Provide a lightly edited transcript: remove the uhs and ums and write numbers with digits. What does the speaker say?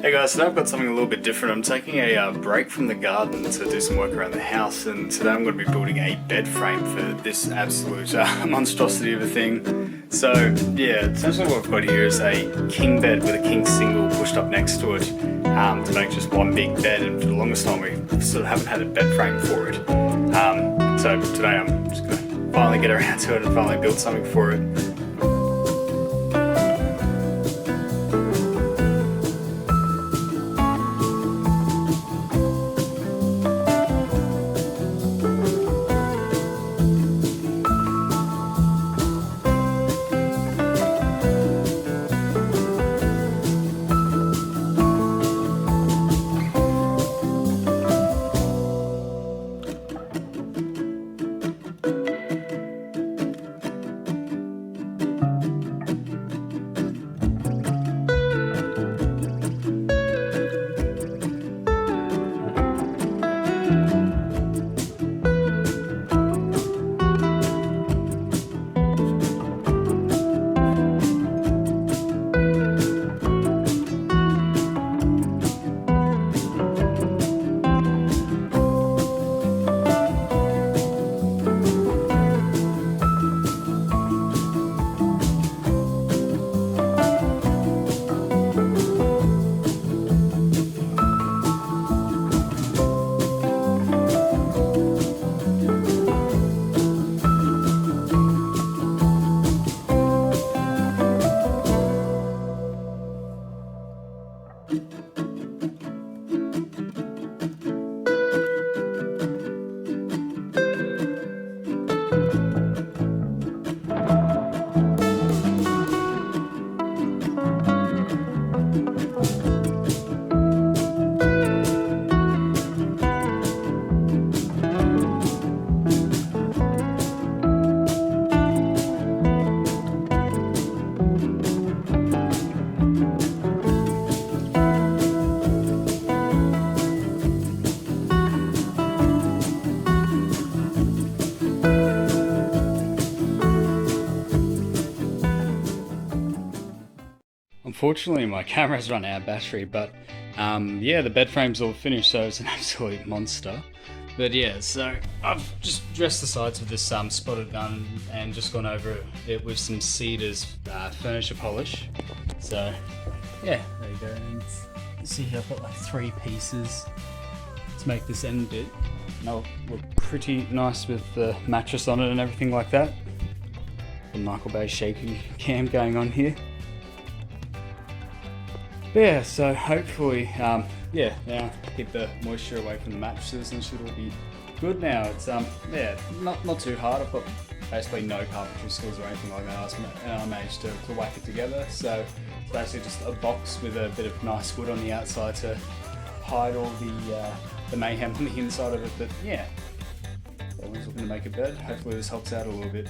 Hey guys, today I've got something a little bit different. I'm taking a break from the garden to do some work around the house, and today I'm going to be building a bed frame for this absolute monstrosity of a thing. So yeah, essentially what I've got here is a king bed with a king single pushed up next to it to make just one big bed, and for the longest time we sort of haven't had a bed frame for it. So today I'm just going to finally get around to it and finally build something for it. Unfortunately, my camera's run out of battery, but yeah, the bed frame's all finished, so it's an absolute monster. But yeah, so I've just dressed the sides with this spotted gun and just gone over it with some Cedar's furniture polish. So yeah, there you go. And you see here I've got like 3 pieces to make this end bit. And they'll look pretty nice with the mattress on it and everything like that. The Michael Bay shaky cam going on here. Yeah, so hopefully, now keep the moisture away from the mattresses and should all be good now. It's yeah, not too hard. I've got basically no carpentry skills or anything like that, and I managed to whack it together. So it's basically just a box with a bit of nice wood on the outside to hide all the mayhem on the inside of it. But yeah, everyone's looking to make a bed. Hopefully this helps out a little bit.